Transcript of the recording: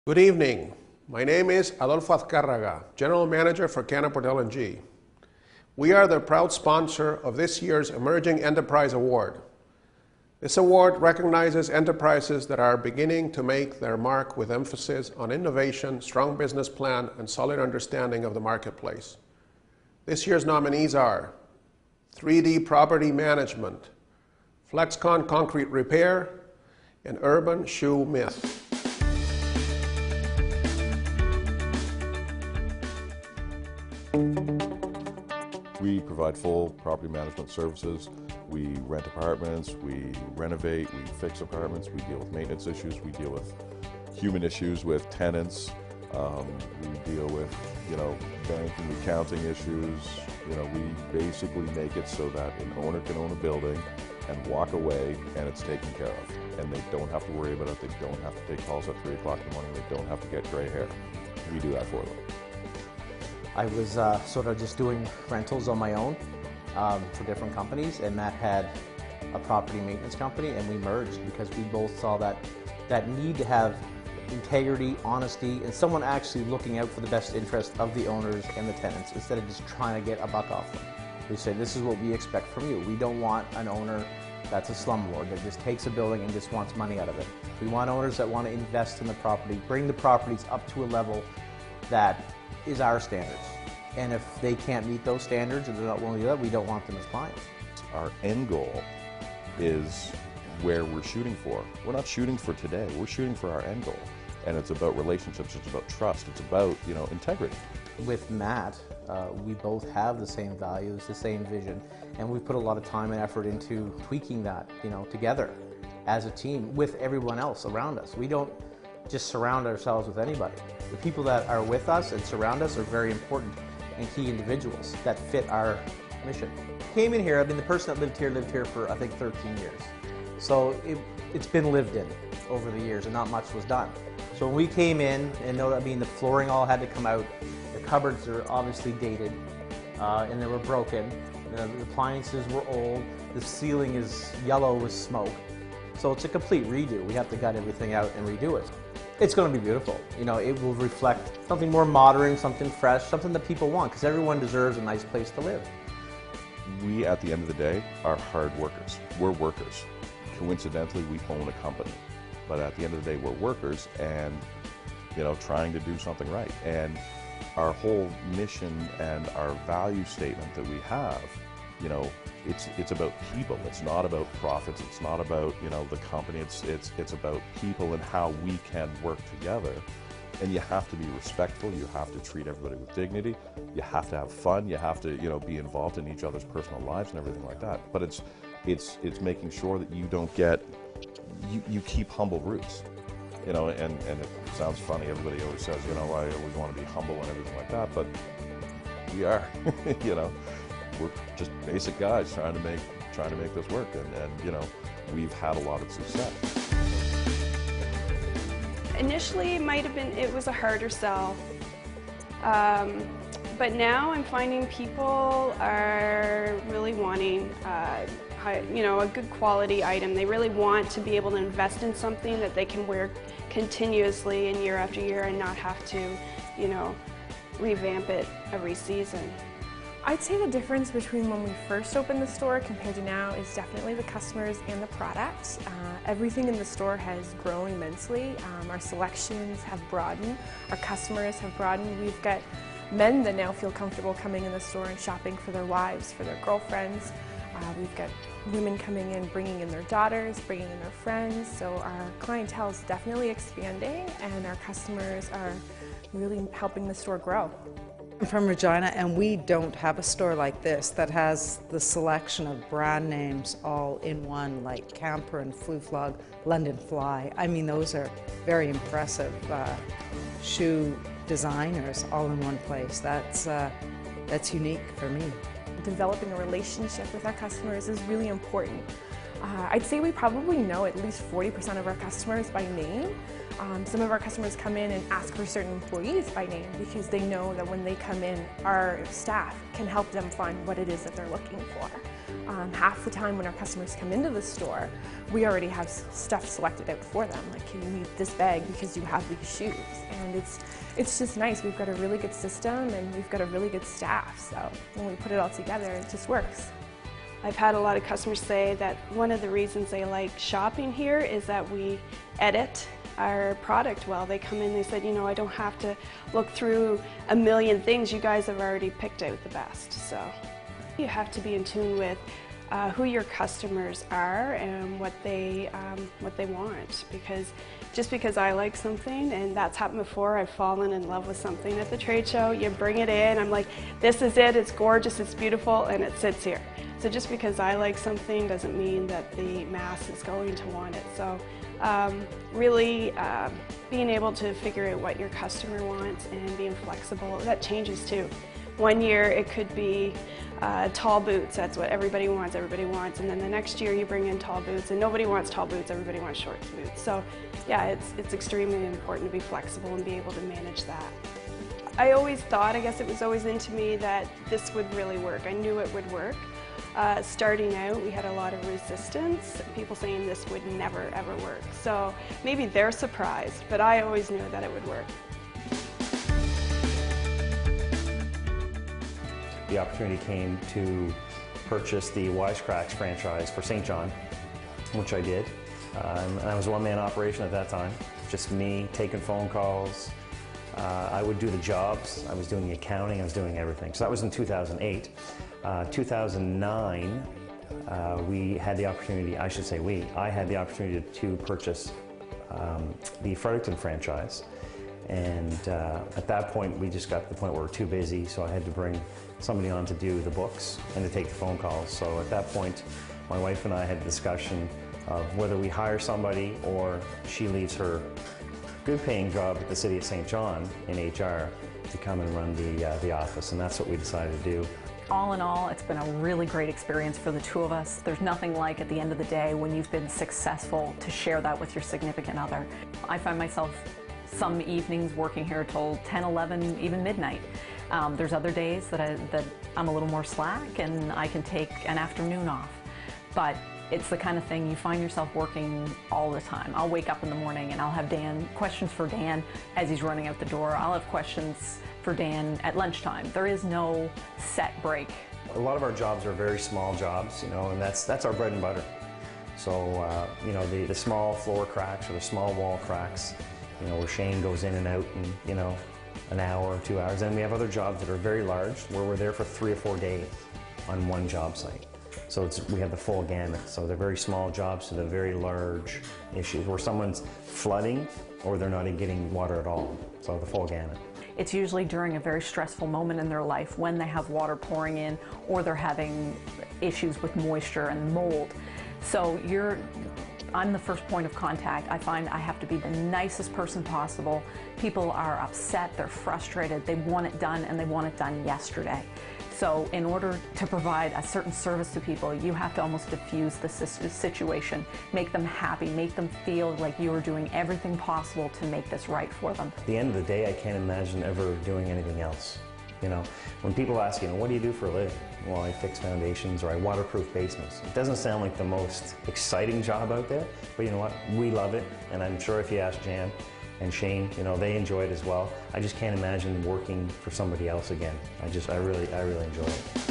Good evening. My name is Adolfo Azcárraga, General Manager for Canaport LNG. We are the proud sponsor of this year's Emerging Enterprise Award. This award recognizes enterprises that are beginning to make their mark with emphasis on innovation, strong business plan, and solid understanding of the marketplace. This year's nominees are 3D Property Management, Flexcon Concrete Repair, and Urban Shoe Myth. We provide full property management services. We rent apartments, we renovate, we fix apartments, we deal with maintenance issues, we deal with human issues with tenants, we deal with, banking, accounting issues. We basically make it so that an owner can own a building and walk away and it's taken care of. And they don't have to worry about it, they don't have to take calls at 3 o'clock in the morning, they don't have to get gray hair. We do that for them. I was sort of just doing rentals on my own for different companies, and Matt had a property maintenance company, and we merged because we both saw that need to have integrity, honesty, and someone actually looking out for the best interest of the owners and the tenants instead of just trying to get a buck off them. We said, this is what we expect from you. We don't want an owner that's a slumlord that just takes a building and just wants money out of it. We want owners that want to invest in the property, bring the properties up to a level that is our standards. And if they can't meet those standards and they're not willing to do that, we don't want them as clients. Our end goal is where we're shooting for. We're not shooting for today, we're shooting for our end goal. And it's about relationships, it's about trust, it's about, integrity. With Matt, we both have the same values, the same vision, and we put a lot of time and effort into tweaking that, together as a team with everyone else around us. We don't just surround ourselves with anybody. The people that are with us and surround us are very important and key individuals that fit our mission. Came in here, I mean, the person that lived here for, I think, 13 years. So it's been lived in over the years and not much was done. So when we came in, and the flooring all had to come out, the cupboards are obviously dated and they were broken, the appliances were old, the ceiling is yellow with smoke. So it's a complete redo. We have to gut everything out and redo it. It's going to be beautiful. It will reflect something more modern, something fresh, something that people want, because everyone deserves a nice place to live. We, at the end of the day, are hard workers. We're workers. Coincidentally, we own a company. But at the end of the day, we're workers and, trying to do something right. And our whole mission and our value statement that we have, it's about people. It's not about profits. It's not about, the company. It's about people and how we can work together. And you have to be respectful. You have to treat everybody with dignity. You have to have fun. You have to, be involved in each other's personal lives and everything like that. But it's making sure that you don't get, you keep humble roots. And it sounds funny. Everybody always says, I always want to be humble and everything like that. But we are, We're just basic guys trying to make this work, and we've had a lot of success. Initially, it was a harder sell, but now I'm finding people are really wanting a good quality item. They really want to be able to invest in something that they can wear continuously and year after year and not have to, revamp it every season. I'd say the difference between when we first opened the store compared to now is definitely the customers and the product. Everything in the store has grown immensely. Our selections have broadened. Our customers have broadened. We've got men that now feel comfortable coming in the store and shopping for their wives, for their girlfriends. We've got women coming in, bringing in their daughters, bringing in their friends. So our clientele is definitely expanding, and our customers are really helping the store grow. I'm from Regina, and we don't have a store like this that has the selection of brand names all in one, like Camper and Fluflog, London Fly. I mean, those are very impressive shoe designers all in one place. That's unique for me. Developing a relationship with our customers is really important. I'd say we probably know at least 40% of our customers by name. Some of our customers come in and ask for certain employees by name because they know that when they come in, our staff can help them find what it is that they're looking for. half the time when our customers come into the store, we already have stuff selected out for them. Like, you need this bag because you have these shoes. And it's just nice. We've got a really good system and we've got a really good staff. So when we put it all together, it just works. I've had a lot of customers say that one of the reasons they like shopping here is that we edit our product well. They come in, they said, you know, I don't have to look through a million things. You guys have already picked out the best. So you have to be in tune with who your customers are and what they want. Because just because I like something, and that's happened before, I've fallen in love with something at the trade show, you bring it in, I'm like, this is it, it's gorgeous, it's beautiful, and it sits here. So just because I like something doesn't mean that the mass is going to want it. So really being able to figure out what your customer wants and being flexible, that changes too. One year it could be tall boots, that's what everybody wants, and then the next year you bring in tall boots and nobody wants tall boots, everybody wants short boots. So yeah, it's extremely important to be flexible and be able to manage that. I always thought, I guess it was always into me, that this would really work. I knew it would work. Starting out, we had a lot of resistance, people saying this would never ever work. So maybe they're surprised, but I always knew that it would work. The opportunity came to purchase the Wisecracks franchise for St. John, which I did. And I was a one-man operation at that time, just me taking phone calls. I would do the jobs, I was doing the accounting, I was doing everything. So that was in 2008. 2009, we had the opportunity, I should say I had the opportunity to purchase the Fredericton franchise. And at that point, we just got to the point where we were too busy, so I had to bring somebody on to do the books and to take the phone calls. So at that point, my wife and I had a discussion of whether we hire somebody or she leaves her good-paying job at the City of St. John in HR to come and run the office, and that's what we decided to do. All in all, it's been a really great experience for the two of us. There's nothing like, at the end of the day, when you've been successful, to share that with your significant other. I find myself some evenings working here till 10, 11, even midnight. There's other days that I'm a little more slack and I can take an afternoon off. But it's the kind of thing you find yourself working all the time. I'll wake up in the morning and I'll have questions for Dan as he's running out the door. I'll have questions for Dan at lunchtime. There is no set break. A lot of our jobs are very small jobs, and that's our bread and butter. So, the small floor cracks or the small wall cracks, where Shane goes in and out in, an hour or 2 hours. And we have other jobs that are very large, where we're there for 3 or 4 days on one job site. So we have the full gamut. So they're very small jobs to the very large issues, where someone's flooding or they're not getting water at all. So the full gamut. It's usually during a very stressful moment in their life when they have water pouring in or they're having issues with moisture and mold. So I'm the first point of contact. I find I have to be the nicest person possible. People are upset, they're frustrated, they want it done, and they want it done yesterday. So in order to provide a certain service to people, you have to almost diffuse the situation, make them happy, make them feel like you are doing everything possible to make this right for them. At the end of the day, I can't imagine ever doing anything else. When people ask, what do you do for a living? Well, I fix foundations or I waterproof basements. It doesn't sound like the most exciting job out there, but you know what? We love it, and I'm sure if you ask Jan and Shane, they enjoy it as well. I just can't imagine working for somebody else again. I really enjoy it.